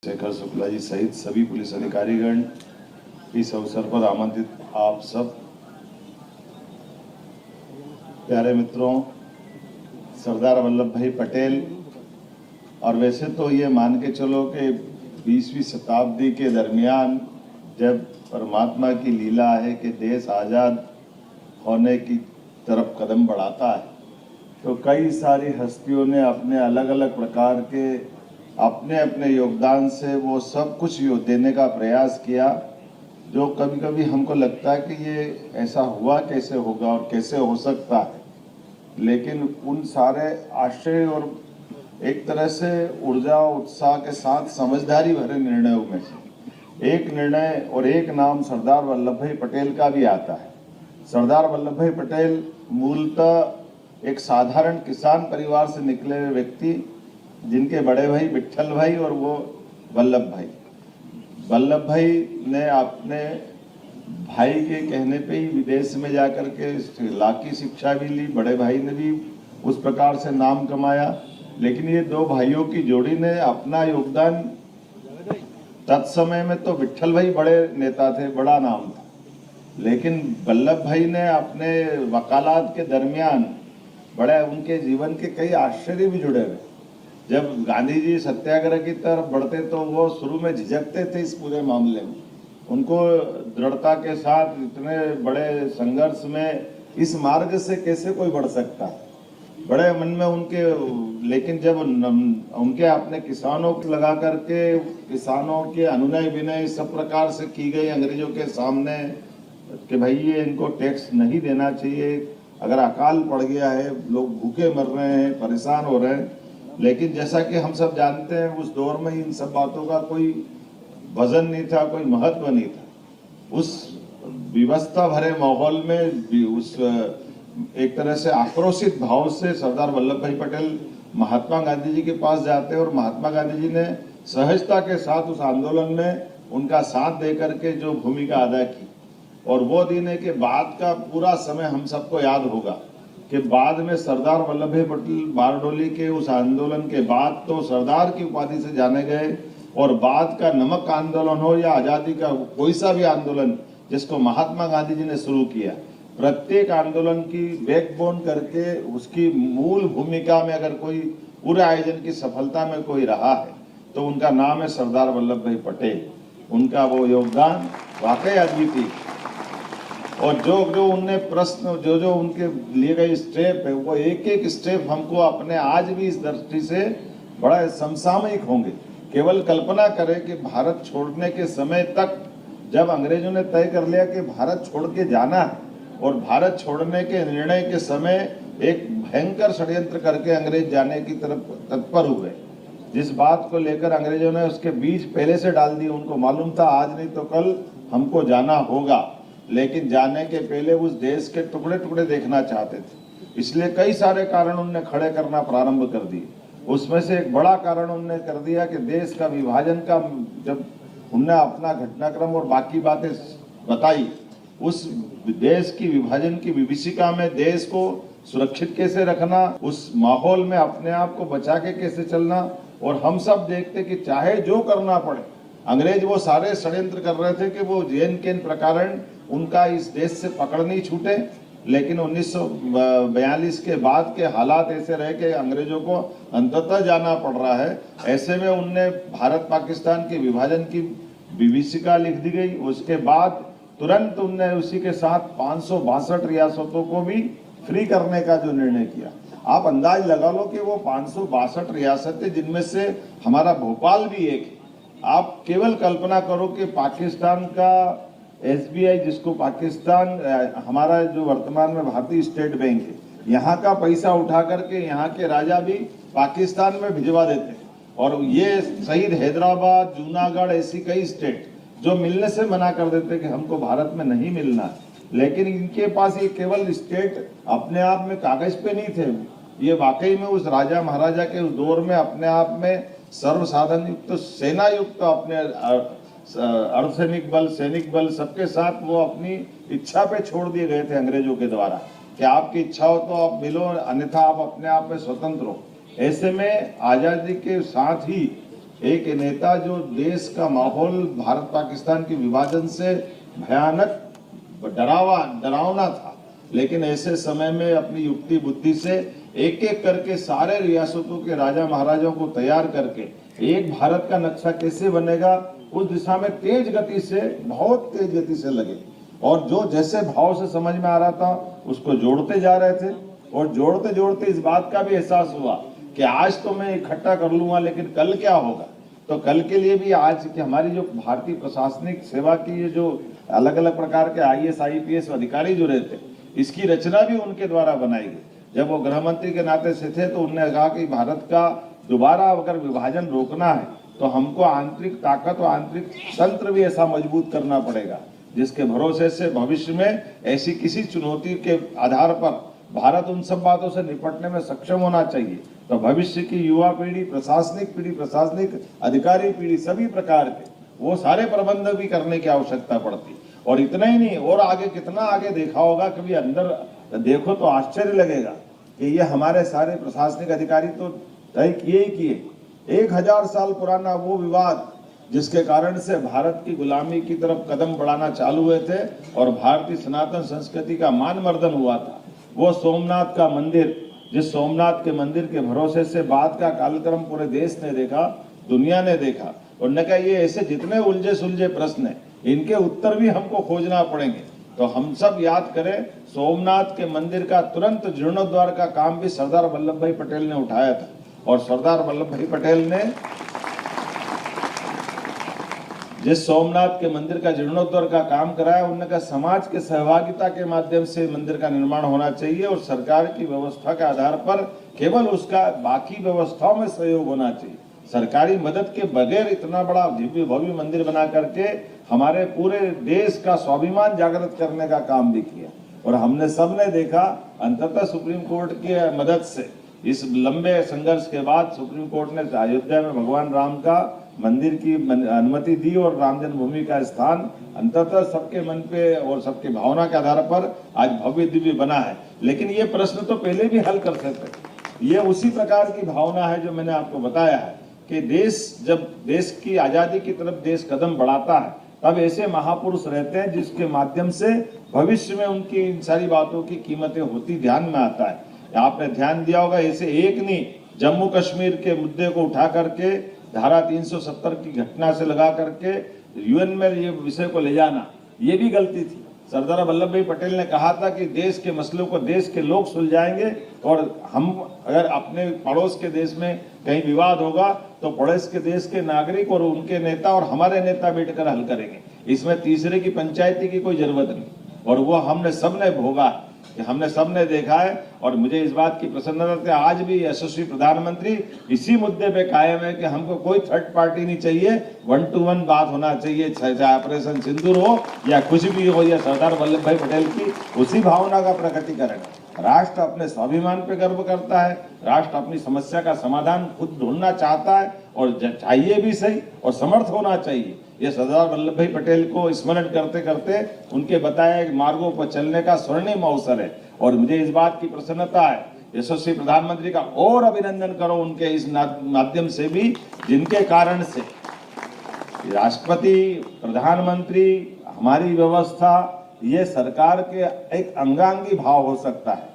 शेखर शुक्ला जी सहित सभी पुलिस अधिकारीगण, इस अवसर पर आमंत्रित आप सब प्यारे मित्रों, सरदार वल्लभ भाई पटेल, और वैसे तो ये मान के चलो कि 20वीं शताब्दी के दरमियान जब परमात्मा की लीला है कि देश आज़ाद होने की तरफ कदम बढ़ाता है, तो कई सारी हस्तियों ने अपने अलग अलग प्रकार के अपने अपने योगदान से वो सब कुछ देने का प्रयास किया, जो कभी कभी हमको लगता है कि ये ऐसा हुआ कैसे होगा और कैसे हो सकता है। लेकिन उन सारे आशय और एक तरह से ऊर्जा उत्साह के साथ समझदारी भरे निर्णयों में से एक निर्णय और एक नाम सरदार वल्लभ भाई पटेल का भी आता है। सरदार वल्लभ भाई पटेल मूलतः एक साधारण किसान परिवार से निकले हुए व्यक्ति, जिनके बड़े भाई विट्ठल भाई और वो वल्लभ भाई। वल्लभ भाई ने अपने भाई के कहने पे ही विदेश में जाकर के ला की शिक्षा भी ली, बड़े भाई ने भी उस प्रकार से नाम कमाया। लेकिन ये दो भाइयों की जोड़ी ने अपना योगदान, तत्समय में तो विट्ठल भाई बड़े नेता थे, बड़ा नाम था, लेकिन वल्लभ भाई ने अपने वकालत के दरमियान बड़े उनके जीवन के कई आश्चर्य भी जुड़े हुए। जब गांधी जी सत्याग्रह की तरफ बढ़ते तो वो शुरू में झिझकते थे इस पूरे मामले में। उनको दृढ़ता के साथ इतने बड़े संघर्ष में इस मार्ग से कैसे कोई बढ़ सकता है, बड़े मन में उनके। लेकिन जब उनके अपने किसानों को लगा करके किसानों के अनुनय विनय सब प्रकार से की गई अंग्रेजों के सामने कि भाई ये इनको टैक्स नहीं देना चाहिए, अगर अकाल पड़ गया है, लोग भूखे मर रहे हैं, परेशान हो रहे हैं। लेकिन जैसा कि हम सब जानते हैं, उस दौर में इन सब बातों का कोई वजन नहीं था, कोई महत्व नहीं था। उस विवस्था भरे माहौल में उस एक तरह से आक्रोशित भाव से सरदार वल्लभ भाई पटेल महात्मा गांधी जी के पास जाते हैं और महात्मा गांधी जी ने सहजता के साथ उस आंदोलन में उनका साथ दे करके जो भूमिका अदा की। और वो दिन के बाद का पूरा समय हम सबको याद होगा कि बाद में सरदार वल्लभ भाई पटेल बारडोली के उस आंदोलन के बाद तो सरदार की उपाधि से जाने गए, और बाद का नमक आंदोलन हो या आज़ादी का कोई सा भी आंदोलन जिसको महात्मा गांधी जी ने शुरू किया, प्रत्येक आंदोलन की बैकबोन करके उसकी मूल भूमिका में अगर कोई पूरे आयोजन की सफलता में कोई रहा है तो उनका नाम है सरदार वल्लभ भाई पटेल। उनका वो योगदान वाकई अद्वितीय। और जो जो उनने प्रश्न जो उनके लिए गए स्टेप है, वो एक एक स्टेप हमको अपने आज भी इस दृष्टि से बड़ा समसामयिक होंगे। केवल कल्पना करें कि भारत छोड़ने के समय तक जब अंग्रेजों ने तय कर लिया कि भारत छोड़ के जाना है, और भारत छोड़ने के निर्णय के समय एक भयंकर षड्यंत्र करके अंग्रेज जाने की तरफ तत्पर हुए, जिस बात को लेकर अंग्रेजों ने उसके बीज पहले से डाल दिए। उनको मालूम था आज नहीं तो कल हमको जाना होगा, लेकिन जाने के पहले उस देश के टुकड़े टुकड़े देखना चाहते थे, इसलिए कई सारे कारण उनने खड़े करना प्रारंभ कर दिए। उसमें से एक बड़ा कारण उनने कर दिया कि देश का विभाजन का, जब उनने अपना घटनाक्रम और बाकी बातें बताई, उस देश की विभाजन की विभीषिका में देश को सुरक्षित कैसे रखना, उस माहौल में अपने आप को बचा के कैसे चलना। और हम सब देखते कि चाहे जो करना पड़े, अंग्रेज वो सारे षड्यंत्र कर रहे थे कि वो जेन केन प्रकार उनका इस देश से पकड़ नहीं छूटे। लेकिन 1942 के बाद के हालात ऐसे रहे कि अंग्रेजों को अंततः जाना पड़ रहा है। ऐसे में उनने भारत पाकिस्तान के विभाजन की विभीषिका लिख दी गई। उसके बाद तुरंत उनने उसी के साथ 562 रियासतों को भी फ्री करने का जो निर्णय किया। आप अंदाज लगा लो कि वो 562 रियासतें, जिनमें से हमारा भोपाल भी एक है। आप केवल कल्पना करो कि पाकिस्तान का SBI, जिसको पाकिस्तान हमारा जो वर्तमान में भारतीय स्टेट बैंक है, यहाँ का पैसा उठा करके यहाँ के राजा भी पाकिस्तान में भिजवा देते। और ये शहीद हैदराबाद, जूनागढ़, ऐसी कई स्टेट जो मिलने से मना कर देते कि हमको भारत में नहीं मिलना है। लेकिन इनके पास ये केवल स्टेट अपने आप में कागज पे नहीं थे, ये वाकई में उस राजा महाराजा के उस दौर में अपने आप में सर्वसाधन युक्त, सेना युक्त, अपने अर्धसैनिक बल, सैनिक बल, सबके साथ वो अपनी इच्छा पे छोड़ दिए गए थे अंग्रेजों के द्वारा कि आपकी इच्छा हो तो आप मिलो, अन्यथा आप अपने आप में स्वतंत्र हो। ऐसे में आज़ादी के साथ ही एक नेता जो देश का माहौल भारत पाकिस्तान के विभाजन से भयानक डरावना था, लेकिन ऐसे समय में अपनी युक्ति बुद्धि से एक एक करके सारे रियासतों के राजा महाराजाओं को तैयार करके एक भारत का नक्शा कैसे बनेगा उस दिशा में तेज गति से, बहुत तेज गति से लगे और जो जैसे भाव से समझ में आ रहा था उसको जोड़ते जा रहे थे और जोड़ते जोड़ते इस बात का भी एहसास हुआ कि आज तो मैं इकट्ठा कर लूंगा, लेकिन कल क्या होगा। तो कल के लिए भी आज की हमारी जो भारतीय प्रशासनिक सेवा की ये जो अलग अलग प्रकार के IAS IPS अधिकारी जो रहते, इसकी रचना भी उनके द्वारा बनाई गई। जब वो गृह मंत्री के नाते से थे तो उन्होंने कहा कि भारत का दोबारा अगर विभाजन रोकना है तो हमको आंतरिक ताकत और आंतरिक तंत्र भी ऐसा मजबूत करना पड़ेगा जिसके भरोसे से भविष्य में ऐसी किसी चुनौती के आधार पर भारत उन सब बातों से निपटने में सक्षम होना चाहिए। तो भविष्य की युवा पीढ़ी, प्रशासनिक अधिकारी पीढ़ी, सभी प्रकार के वो सारे प्रबंध भी करने की आवश्यकता पड़ती। और इतना ही नहीं, और आगे कितना आगे देखा होगा, कभी अंदर देखो तो आश्चर्य लगेगा कि ये हमारे सारे प्रशासनिक अधिकारी तो तय किए ही किए। 1000 साल पुराना वो विवाद जिसके कारण से भारत की गुलामी की तरफ कदम बढ़ाना चालू हुए थे और भारतीय सनातन संस्कृति का मानमर्दन हुआ था, वो सोमनाथ का मंदिर, जिस सोमनाथ के मंदिर के भरोसे से बाद का कालक्रम पूरे देश ने देखा, दुनिया ने देखा। उन्होंने कहा ये ऐसे जितने उलझे सुलझे प्रश्न हैं इनके उत्तर भी हमको खोजना पड़ेंगे। तो हम सब याद करें, सोमनाथ के मंदिर का तुरंत जीर्णोद्धार का काम भी सरदार वल्लभ भाई पटेल ने उठाया था और सरदार वल्लभ भाई पटेल ने जिस सोमनाथ के मंदिर का जीर्णोद्धार का काम कराया, उन्होंने कहा समाज के सहभागिता के माध्यम से मंदिर का निर्माण होना चाहिए और सरकार की व्यवस्था के आधार पर केवल उसका बाकी व्यवस्थाओं में सहयोग होना चाहिए। सरकारी मदद के बगैर इतना बड़ा दिव्य भव्य मंदिर बना करके हमारे पूरे देश का स्वाभिमान जागृत करने का काम भी किया। और हमने सबने देखा अंततः सुप्रीम कोर्ट की मदद से इस लंबे संघर्ष के बाद सुप्रीम कोर्ट ने अयोध्या में भगवान राम का मंदिर की अनुमति दी और राम जन्मभूमि का स्थान अंततः सबके मन पे और सबके भावना के आधार पर आज भव्य दिव्य बना है। लेकिन ये प्रश्न तो पहले भी हल कर सकते। ये उसी प्रकार की भावना है जो मैंने आपको बताया है कि जब देश की आजादी की तरफ देश कदम बढ़ाता है तब ऐसे महापुरुष रहते हैं जिसके माध्यम से भविष्य में उनकी इन सारी बातों की कीमतें होती ध्यान में आता है। आपने ध्यान दिया होगा, ऐसे एक नहीं, जम्मू कश्मीर के मुद्दे को उठा करके धारा 370 की घटना से लगा करके UN में ये विषय को ले जाना, ये भी गलती थी। सरदार वल्लभ भाई पटेल ने कहा था कि देश के मसलों को देश के लोग सुलझाएंगे और हम अगर अपने पड़ोस के देश में कहीं विवाद होगा तो पड़ोस के देश के नागरिक और उनके नेता और हमारे नेता बैठकर हल करेंगे। इसमें तीसरे की पंचायती की कोई जरूरत नहीं। और वो हमने सबने भोगा कि हमने सबने देखा है। और मुझे इस बात की प्रसन्नता है आज भी यशस्वी प्रधानमंत्री इसी मुद्दे पे कायम है कि हमको कोई थर्ड पार्टी नहीं चाहिए, 1 to 1 बात होना चाहिए, चाहे ऑपरेशन सिंदूर हो या कुछ भी हो या सरदार वल्लभ भाई पटेल की उसी भावना का प्रकटीकरण। राष्ट्र अपने स्वाभिमान पे गर्व करता है, राष्ट्र अपनी समस्या का समाधान खुद ढूंढना चाहता है और चाहिए भी सही और समर्थ होना चाहिए। ये सरदार वल्लभ भाई पटेल को स्मरण करते करते उनके बताए मार्गों पर चलने का स्वर्णिम अवसर है। और मुझे इस बात की प्रसन्नता है, यशस्वी प्रधानमंत्री का और अभिनंदन करो उनके इस माध्यम से भी, जिनके कारण से राष्ट्रपति, प्रधानमंत्री, हमारी व्यवस्था, ये सरकार के एक अंगांगी भाव हो सकता है।